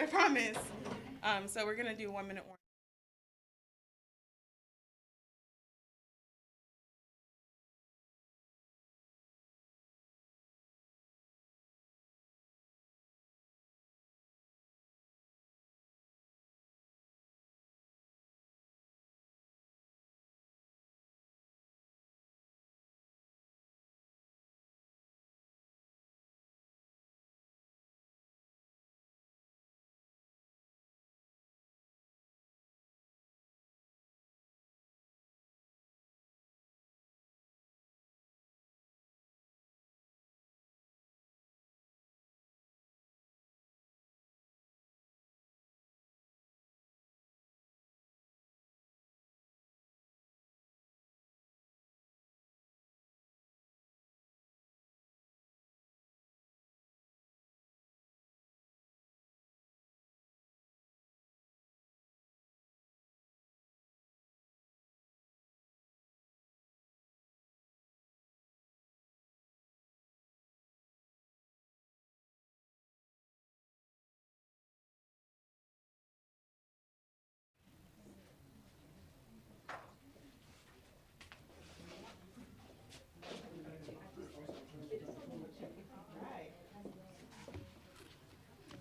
I promise. So we're gonna do 1 minute warning.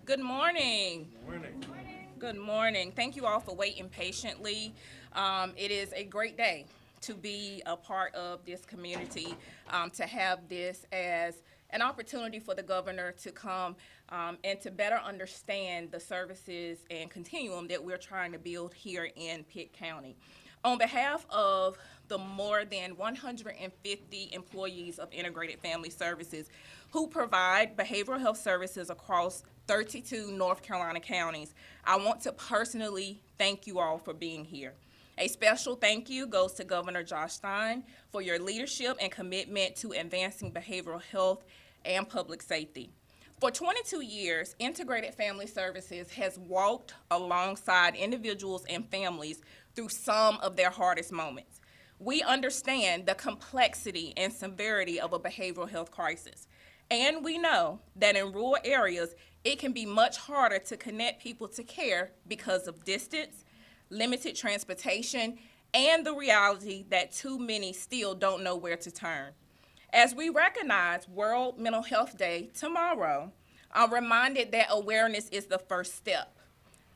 Good morning. Good morning. Thank you all for waiting patiently. It is a great day to be a part of this community, to have this as an opportunity for the governor to come and to better understand the services and continuum that we're trying to build here in Pitt County. On behalf of the more than 150 employees of Integrated Family Services who provide behavioral health services across 32 North Carolina counties, I want to personally thank you all for being here. A special thank you goes to Governor Josh Stein for your leadership and commitment to advancing behavioral health and public safety. For 22 years, Integrated Family Services has walked alongside individuals and families through some of their hardest moments. We understand the complexity and severity of a behavioral health crisis. And we know that in rural areas, it can be much harder to connect people to care because of distance, limited transportation, and the reality that too many still don't know where to turn. As we recognize World Mental Health Day tomorrow, I'm reminded that awareness is the first step.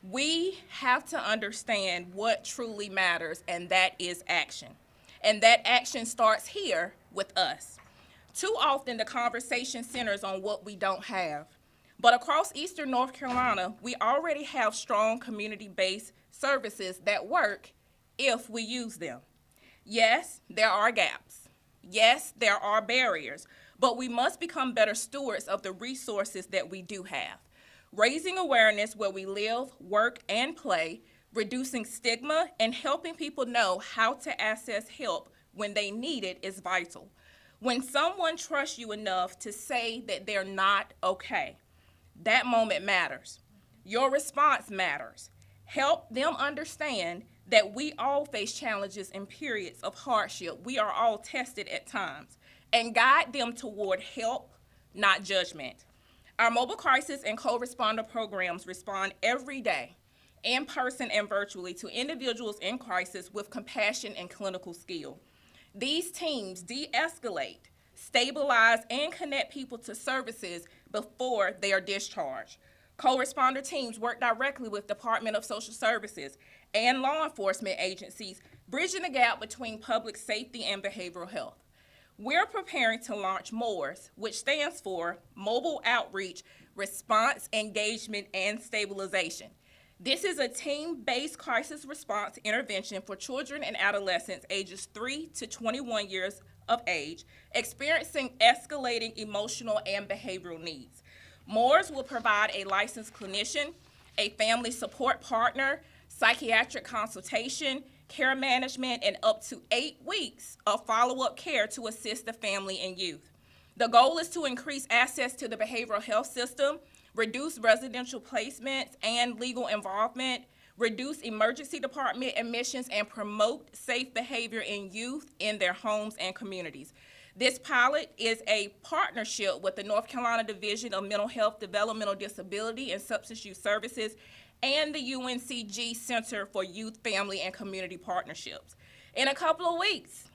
We have to understand what truly matters, and that is action. And that action starts here with us. Too often, the conversation centers on what we don't have. But across Eastern North Carolina, we already have strong community-based services that work if we use them. Yes, there are gaps. Yes, there are barriers, but we must become better stewards of the resources that we do have. Raising awareness where we live, work, and play, reducing stigma, and helping people know how to access help when they need it is vital. When someone trusts you enough to say that they're not okay, that moment matters. Your response matters. Help them understand that we all face challenges and periods of hardship. We are all tested at times. And guide them toward help, not judgment. Our mobile crisis and co-responder programs respond every day, in person and virtually, to individuals in crisis with compassion and clinical skill. These teams de-escalate, stabilize, and connect people to services before they are discharged. Co-responder teams work directly with Department of Social Services and law enforcement agencies, bridging the gap between public safety and behavioral health. We're preparing to launch MORES, which stands for Mobile Outreach, Response, Engagement, and Stabilization. This is a team-based crisis response intervention for children and adolescents ages 3 to 21 years of age experiencing escalating emotional and behavioral needs. MORES will provide a licensed clinician, a family support partner, psychiatric consultation, care management, and up to 8 weeks of follow-up care to assist the family and youth. The goal is to increase access to the behavioral health system, reduce residential placements and legal involvement, reduce emergency department admissions, and promote safe behavior in youth in their homes and communities. This pilot is a partnership with the North Carolina Division of Mental Health, Developmental Disability, and Substance Use Services and the UNCG Center for Youth, Family, and Community Partnerships. In a couple of weeks,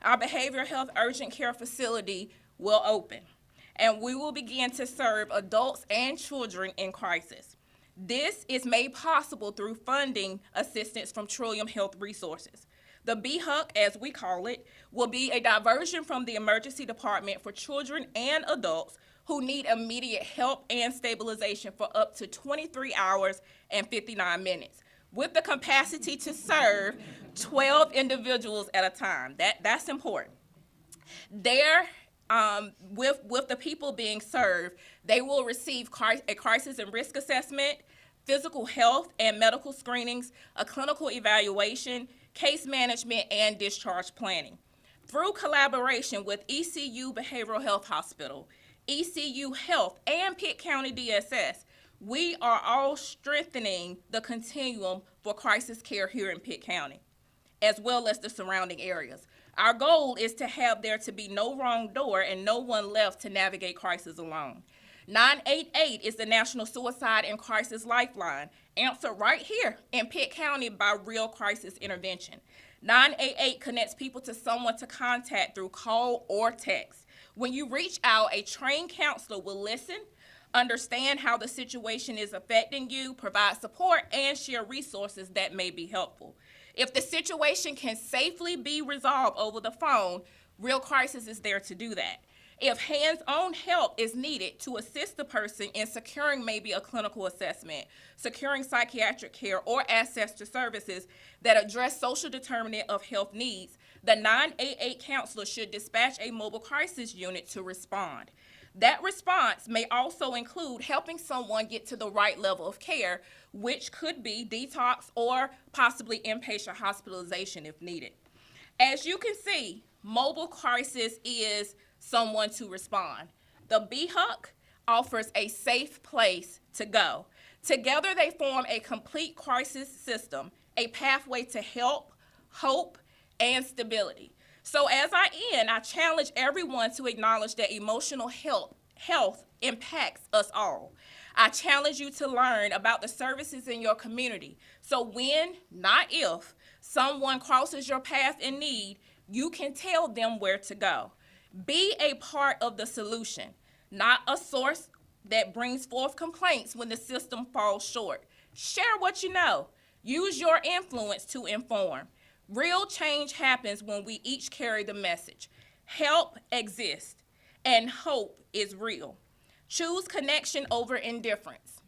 our behavioral health urgent care facility will open, and we will begin to serve adults and children in crisis. This is made possible through funding assistance from Trillium Health Resources. The BHUC, as we call it, will be a diversion from the emergency department for children and adults who need immediate help and stabilization for up to 23 hours and 59 minutes, with the capacity to serve 12 individuals at a time. That's important. With the people being served, they will receive a crisis and risk assessment, physical health and medical screenings, a clinical evaluation, case management, and discharge planning. Through collaboration with ECU Behavioral Health Hospital, ECU Health, and Pitt County DSS, we are all strengthening the continuum for crisis care here in Pitt County, as well as the surrounding areas. Our goal is to have there to be no wrong door and no one left to navigate crisis alone. 988 is the National Suicide and Crisis Lifeline, answered right here in Pitt County by Real Crisis Intervention. 988 connects people to someone to contact through call or text. When you reach out, a trained counselor will listen, understand how the situation is affecting you, provide support, and share resources that may be helpful. If the situation can safely be resolved over the phone, Real Crisis is there to do that. If hands-on help is needed to assist the person in securing maybe a clinical assessment, securing psychiatric care, or access to services that address social determinant of health needs, the 988 counselor should dispatch a mobile crisis unit to respond. That response may also include helping someone get to the right level of care, which could be detox or possibly inpatient hospitalization if needed. As you can see, mobile crisis is someone to respond. The BHUC offers a safe place to go. Together they form a complete crisis system, a pathway to help, hope, and stability. So as I end, I challenge everyone to acknowledge that emotional health impacts us all. I challenge you to learn about the services in your community. So when, not if, someone crosses your path in need, you can tell them where to go. Be a part of the solution, not a source that brings forth complaints when the system falls short. Share what you know. Use your influence to inform. Real change happens when we each carry the message. Help exists, and hope is real. Choose connection over indifference.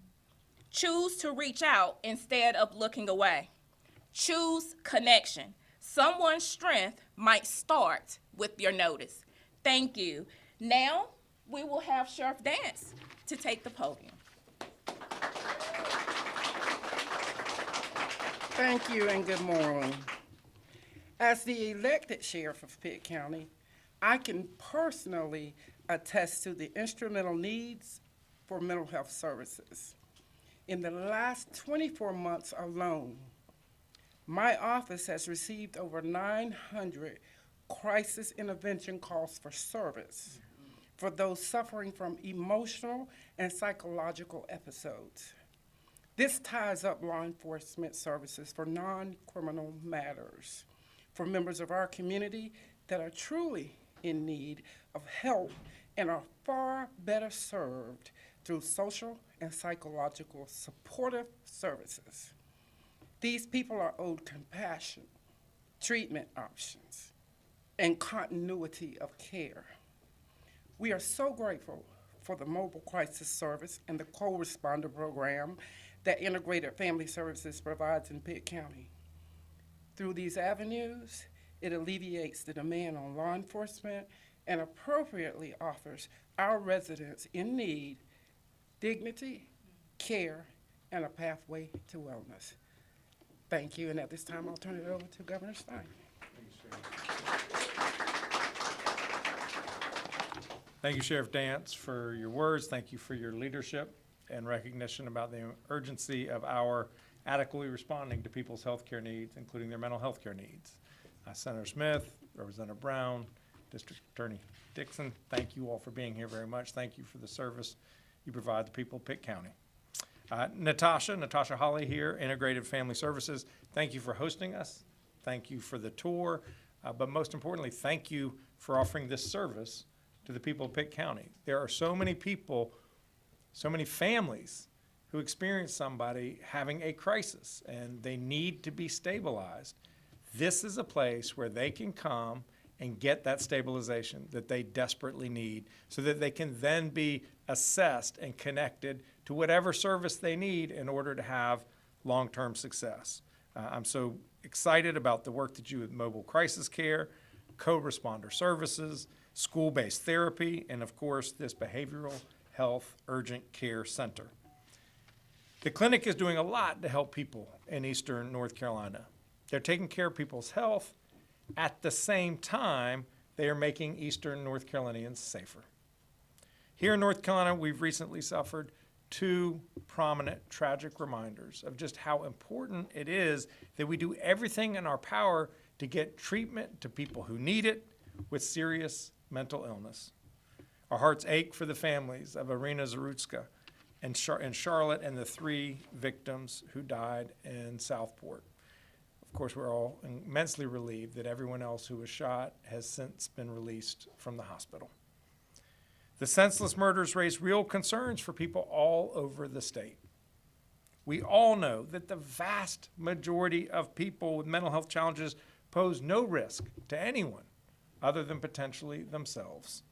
Choose to reach out instead of looking away. Choose connection. Someone's strength might start with your notice. Thank you. Now we will have Sheriff Dance to take the podium. Thank you and good morning. As the elected sheriff of Pitt County, I can personally attest to the instrumental needs for mental health services. In the last 24 months alone, my office has received over 900 crisis intervention calls for service for those suffering from emotional and psychological episodes. This ties up law enforcement services for non-criminal matters for members of our community that are truly in need of help and are far better served through social and psychological supportive services. These people are owed compassion, treatment options, and continuity of care. We are so grateful for the Mobile Crisis Service and the co-responder program that Integrated Family Services provides in Pitt County. Through these avenues, it alleviates the demand on law enforcement and appropriately offers our residents in need dignity, care, and a pathway to wellness. Thank you, and at this time, I'll turn it over to Governor Stein. Thank you, Sheriff Dance, for your words. Thank you for your leadership and recognition about the urgency of our adequately responding to people's health care needs, including their mental health care needs. Senator Smith, Representative Brown, District Attorney Dixon, thank you all for being here very much. Thank you for the service you provide the people of Pitt County. Natasha Holly here, Integrated Family Services. Thank you for hosting us. Thank you for the tour. But most importantly, thank you for offering this service to the people of Pitt County. There are so many people, so many families who experience somebody having a crisis and they need to be stabilized. This is a place where they can come and get that stabilization that they desperately need so that they can then be assessed and connected to whatever service they need in order to have long-term success. I'm so excited about the work that you do with mobile crisis care, co-responder services, school-based therapy, and of course, this behavioral health urgent care center. The clinic is doing a lot to help people in Eastern North Carolina. They're taking care of people's health. At the same time, they are making Eastern North Carolinians safer. Here in North Carolina, we've recently suffered 2 prominent tragic reminders of just how important it is that we do everything in our power to get treatment to people who need it with serious mental illness. Our hearts ache for the families of Irina Zarutska and Charlotte and the 3 victims who died in Southport. Of course, we're all immensely relieved that everyone else who was shot has since been released from the hospital. The senseless murders raise real concerns for people all over the state. We all know that the vast majority of people with mental health challenges pose no risk to anyone other than potentially themselves.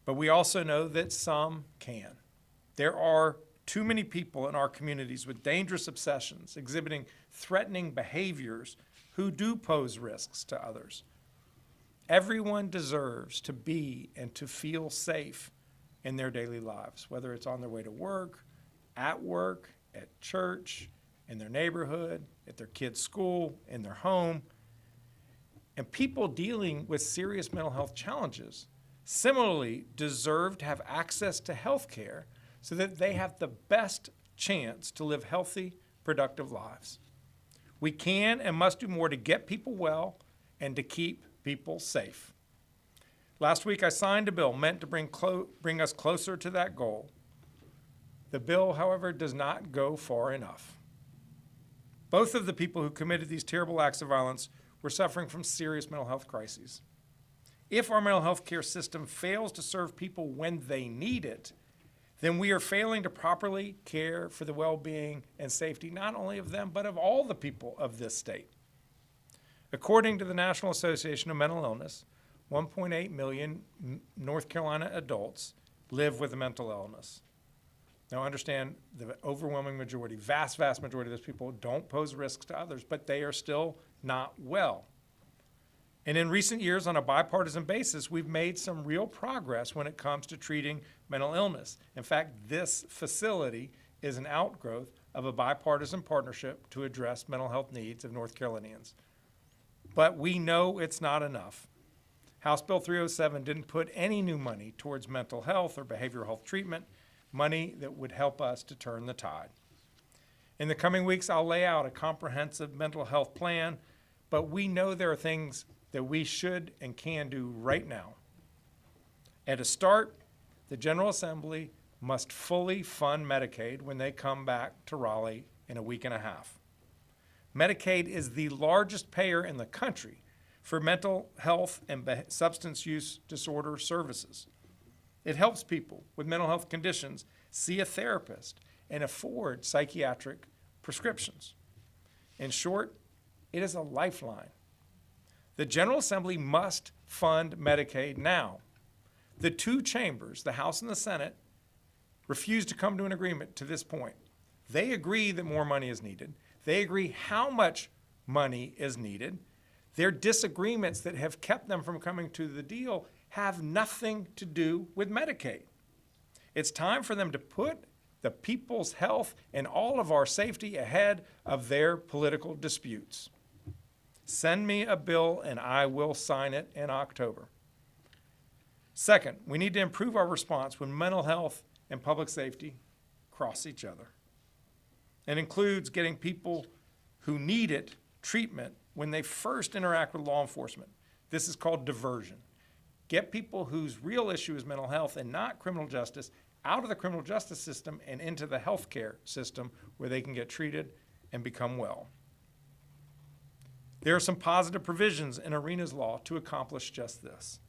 But we also know that some can. There are too many people in our communities with dangerous obsessions, exhibiting threatening behaviors, who do pose risks to others. Everyone deserves to be and to feel safe in their daily lives, whether it's on their way to work, at church, in their neighborhood, at their kids' school, in their home. And people dealing with serious mental health challenges similarly deserve to have access to health care so that they have the best chance to live healthy, productive lives. We can and must do more to get people well and to keep people safe. Last week, I signed a bill meant to bring us closer to that goal. The bill, however, does not go far enough. Both of the people who committed these terrible acts of violence were suffering from serious mental health crises. If our mental health care system fails to serve people when they need it, then we are failing to properly care for the well-being and safety not only of them, but of all the people of this state. According to the National Association of Mental Illness, 1.8 million North Carolina adults live with a mental illness. Now understand, the overwhelming majority, vast majority of those people don't pose risks to others, but they are still not well. And in recent years, on a bipartisan basis, we've made some real progress when it comes to treating mental illness. In fact, this facility is an outgrowth of a bipartisan partnership to address mental health needs of North Carolinians. But we know it's not enough. House Bill 307 didn't put any new money towards mental health or behavioral health treatment, money that would help us to turn the tide. In the coming weeks, I'll lay out a comprehensive mental health plan, but we know there are things that we should and can do right now. At a start, the General Assembly must fully fund Medicaid when they come back to Raleigh in a week and a half. Medicaid is the largest payer in the country for mental health and substance use disorder services. It helps people with mental health conditions see a therapist and afford psychiatric prescriptions. In short, it is a lifeline. The General Assembly must fund Medicaid now. The 2 chambers, the House and the Senate, refuse to come to an agreement to this point. They agree that more money is needed. They agree how much money is needed. Their disagreements that have kept them from coming to the deal have nothing to do with Medicaid. It's time for them to put the people's health and all of our safety ahead of their political disputes. Send me a bill and I will sign it in October. Second, we need to improve our response when mental health and public safety cross each other. It includes getting people who need it treatment when they first interact with law enforcement. This is called diversion. get people whose real issue is mental health and not criminal justice out of the criminal justice system and into the healthcare system where they can get treated and become well. There are some positive provisions in Arena's law to accomplish just this.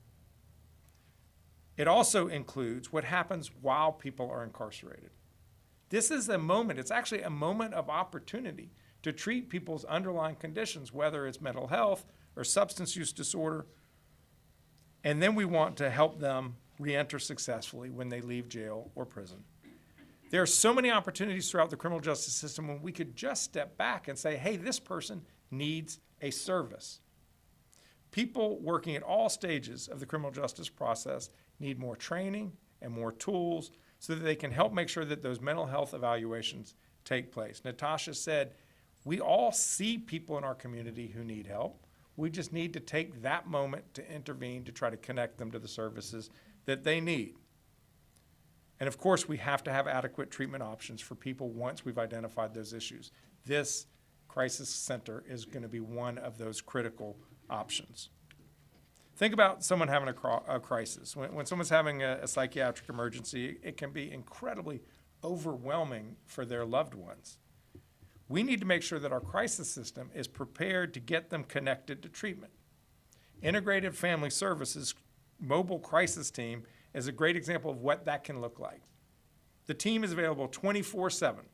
It also includes what happens while people are incarcerated. This is a moment, it's actually a moment of opportunity to treat people's underlying conditions, whether it's mental health or substance use disorder, and then we want to help them reenter successfully when they leave jail or prison. There are so many opportunities throughout the criminal justice system when we could just step back and say, hey, this person needs a service. People working at all stages of the criminal justice process need more training and more tools so that they can help make sure that those mental health evaluations take place. Natasha said, we all see people in our community who need help. We just need to take that moment to intervene to try to connect them to the services that they need. And of course, we have to have adequate treatment options for people once we've identified those issues. This crisis center is going to be one of those critical options. Think about someone having a crisis. When someone's having a psychiatric emergency, it can be incredibly overwhelming for their loved ones. We need to make sure that our crisis system is prepared to get them connected to treatment. Integrated Family Services mobile crisis team is a great example of what that can look like. The team is available 24/7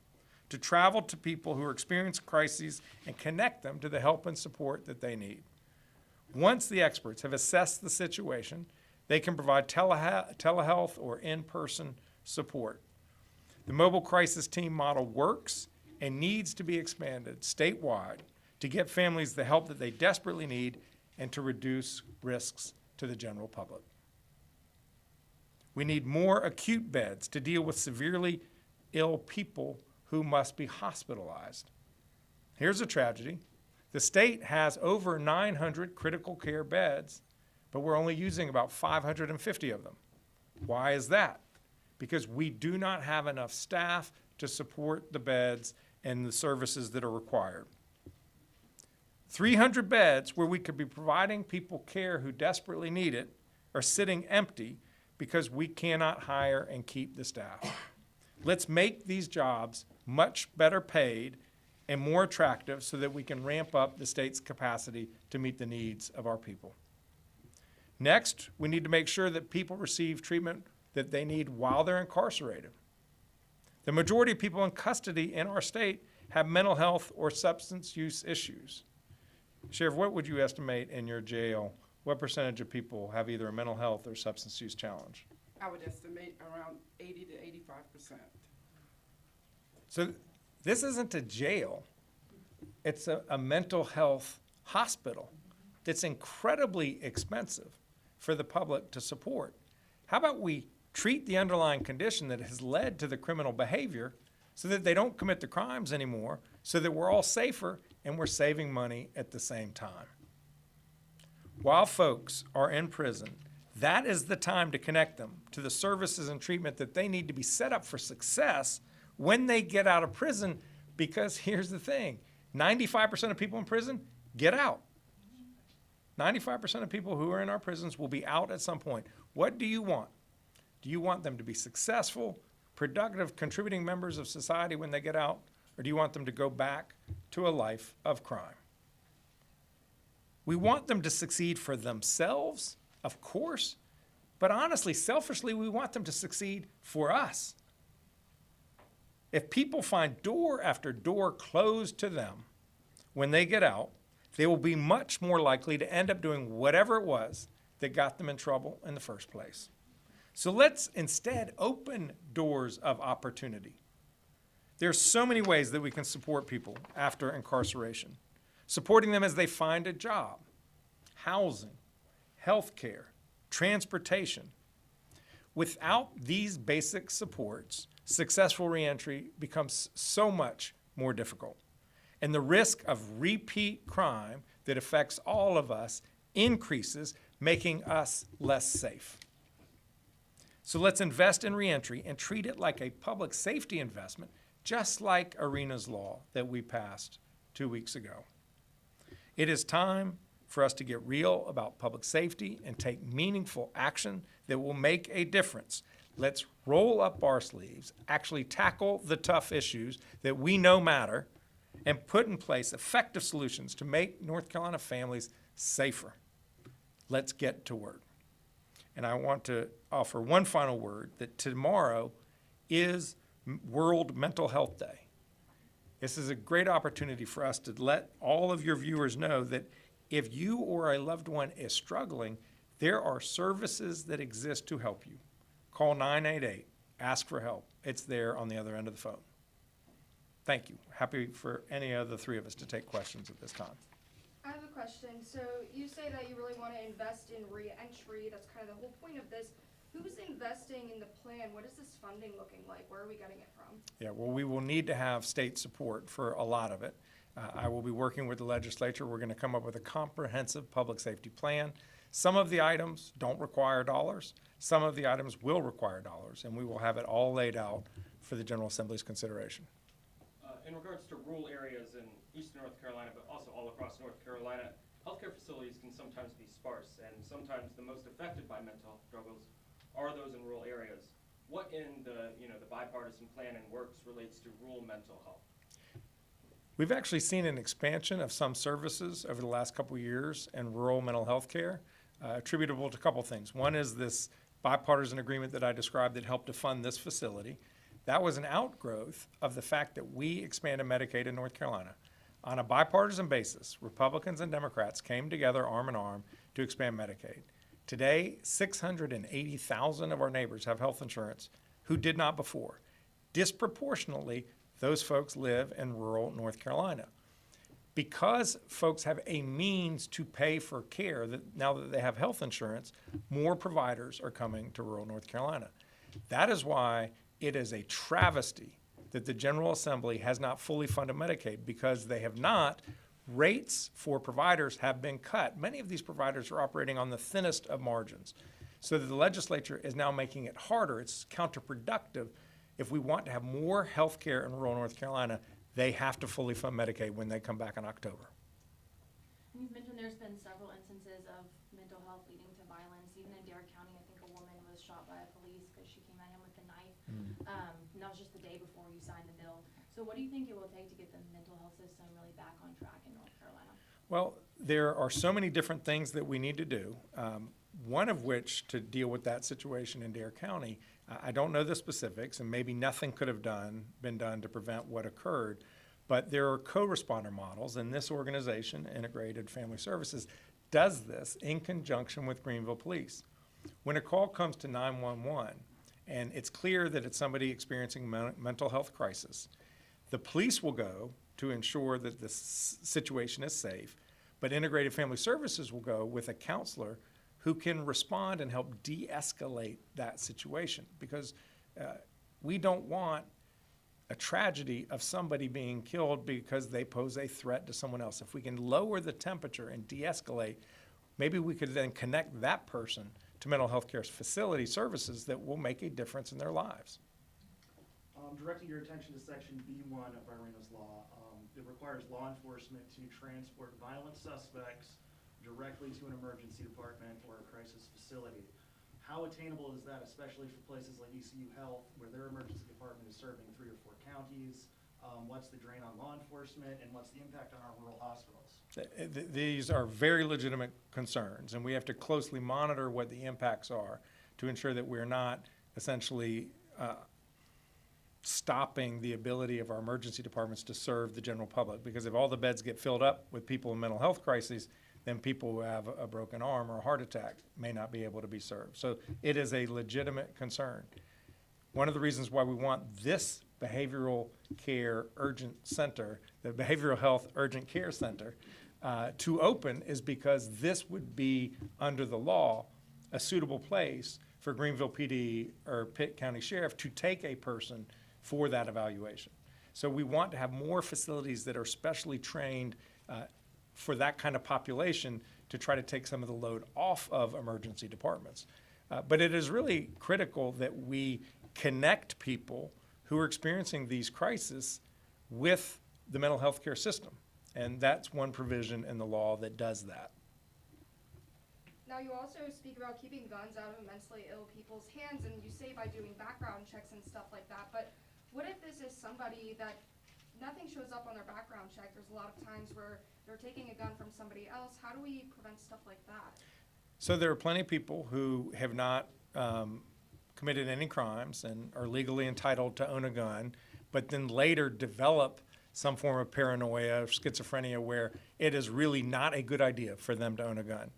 to travel to people who are experiencing crises and connect them to the help and support that they need. Once the experts have assessed the situation, they can provide telehealth or in-person support. The mobile crisis team model works and needs to be expanded statewide to get families the help that they desperately need and to reduce risks to the general public. We need more acute beds to deal with severely ill people who must be hospitalized. Here's a tragedy. The state has over 900 critical care beds, but we're only using about 550 of them. Why is that? Because we do not have enough staff to support the beds and the services that are required. 300 beds where we could be providing people care who desperately need it are sitting empty because we cannot hire and keep the staff. Let's make these jobs much better paid and more attractive so that we can ramp up the state's capacity to meet the needs of our people. Next, we need to make sure that people receive treatment that they need while they're incarcerated. The majority of people in custody in our state have mental health or substance use issues. Sheriff, what would you estimate in your jail? What percentage of people have either a mental health or substance use challenge? I would estimate around 80 to 85%. So this isn't a jail. It's a mental health hospital that's incredibly expensive for the public to support. How about we treat the underlying condition that has led to the criminal behavior so that they don't commit the crimes anymore, so that we're all safer and we're saving money at the same time. While folks are in prison, that is the time to connect them to the services and treatment that they need to be set up for success when they get out of prison, because here's the thing, 95% of people in prison get out. 95% of people who are in our prisons will be out at some point. What do you want? Do you want them to be successful, productive, contributing members of society when they get out, or do you want them to go back to a life of crime? We want them to succeed for themselves, of course, but honestly, selfishly, we want them to succeed for us. If people find door after door closed to them when they get out, they will be much more likely to end up doing whatever it was that got them in trouble in the first place. So let's instead open doors of opportunity. There's so many ways that we can support people after incarceration. Supporting them as they find a job, housing, health care, transportation. Without these basic supports, successful reentry becomes so much more difficult. And the risk of repeat crime that affects all of us increases, making us less safe. So let's invest in reentry and treat it like a public safety investment, just like Arena's law that we passed 2 weeks ago. It is time for us to get real about public safety and take meaningful action that will make a difference. Let's roll up our sleeves, actually tackle the tough issues that we know matter, and put in place effective solutions to make North Carolina families safer. Let's get to work. And I want to offer one final word, that tomorrow is World Mental Health Day. This is a great opportunity for us to let all of your viewers know that if you or a loved one is struggling, there are services that exist to help you. Call 988, ask for help. It's there on the other end of the phone. Thank you. Happy for any of the three of us to take questions at this time. I have a question. So you say that you really want to invest in re-entry. That's kind of the whole point of this. Who's investing in the plan? What is this funding looking like? Where are we getting it from? Yeah, well, we will need to have state support for a lot of it. I will be working with the legislature. We're going to come up with a comprehensive public safety plan. Some of the items don't require dollars. Some of the items will require dollars, and we will have it all laid out for the General Assembly's consideration. In regards to rural areas in eastern North Carolina, but also all across North Carolina, healthcare facilities can sometimes be sparse, and sometimes the most affected by mental health struggles are those in rural areas. What in the bipartisan plan and works relates to rural mental health? We've actually seen an expansion of some services over the last couple of years in rural mental health care, attributable to a couple things. One is this bipartisan agreement that I described that helped to fund this facility. That was an outgrowth of the fact that we expanded Medicaid in North Carolina. On a bipartisan basis, Republicans and Democrats came together arm in arm to expand Medicaid. Today, 680,000 of our neighbors have health insurance who did not before. Disproportionately, those folks live in rural North Carolina. Because folks have a means to pay for care, that now that they have health insurance, more providers are coming to rural North Carolina. That is why it is a travesty that the General Assembly has not fully funded Medicaid, because they have not. Rates for providers have been cut. Many of these providers are operating on the thinnest of margins. So that the legislature is now making it harder. It's counterproductive. If we want to have more health care in rural North Carolina, they have to fully fund Medicaid when they come back in October. You've mentioned there's been several instances of mental health leading to violence. Even in Dare County, I think a woman was shot by a police because she came at him with a knife. And that was just the day before you signed the bill. So what do you think it will take to get the mental health system really back on track in North Carolina? Well, there are so many different things that we need to do. One of which, to deal with that situation in Dare County, I don't know the specifics, and maybe nothing could have been done to prevent what occurred, but there are co-responder models, and this organization, Integrated Family Services, does this in conjunction with Greenville Police. When a call comes to 911, and it's clear that it's somebody experiencing mental health crisis, the police will go to ensure that the situation is safe, but Integrated Family Services will go with a counselor who can respond and help de-escalate that situation, because we don't want a tragedy of somebody being killed because they pose a threat to someone else. If we can lower the temperature and de-escalate, maybe we could then connect that person to mental health care facility services that will make a difference in their lives. Directing your attention to Section B1 of Irina's law, it requires law enforcement to transport violent suspects directly to an emergency department or a crisis facility. How attainable is that, especially for places like ECU Health, where their emergency department is serving 3 or 4 counties? What's the drain on law enforcement, and what's the impact on our rural hospitals? These are very legitimate concerns, and we have to closely monitor what the impacts are to ensure that we're not essentially stopping the ability of our emergency departments to serve the general public. Because if all the beds get filled up with people in mental health crises, then people who have a broken arm or a heart attack may not be able to be served. So it is a legitimate concern. One of the reasons why we want this behavioral care urgent center, the Behavioral Health Urgent Care Center, to open is because this would be, under the law, a suitable place for Greenville PD or Pitt County Sheriff to take a person for that evaluation. So we want to have more facilities that are specially trained for that kind of population to try to take some of the load off of emergency departments. But it is really critical that we connect people who are experiencing these crises with the mental health care system. And that's one provision in the law that does that. Now, you also speak about keeping guns out of mentally ill people's hands, and you say by doing background checks and stuff like that, but what if this is somebody that nothing shows up on their background check? There's a lot of times where they're taking a gun from somebody else. How do we prevent stuff like that? So there are plenty of people who have not committed any crimes and are legally entitled to own a gun, but then later develop some form of paranoia or schizophrenia where it is really not a good idea for them to own a gun.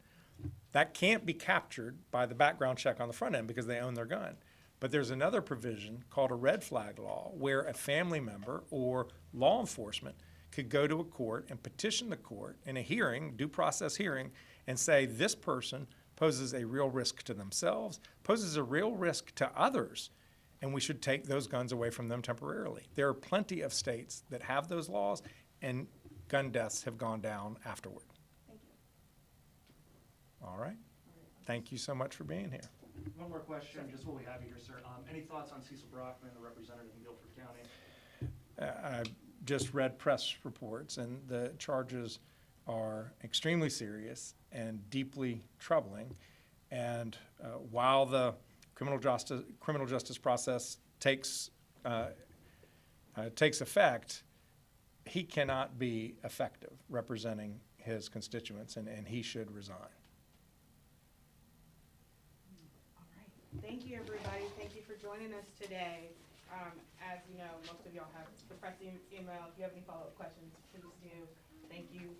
That can't be captured by the background check on the front end because they own their gun. But there's another provision called a red flag law where a family member or law enforcement could go to a court and petition the court in a hearing, due process hearing, and say this person poses a real risk to themselves, poses a real risk to others, and we should take those guns away from them temporarily. There are plenty of states that have those laws, and gun deaths have gone down afterward. Thank you. All right. Thank you so much for being here. One more question, just while we have you here, sir. Any thoughts on Cecil Brockman, the representative in Guilford County? I just read press reports, and the charges are extremely serious and deeply troubling. And while the criminal justice process takes effect, he cannot be effective representing his constituents, and he should resign. All right. Thank you, everybody. Thank you for joining us today. As you know, most of y'all have the press email. If you have any follow-up questions, please do. Thank you.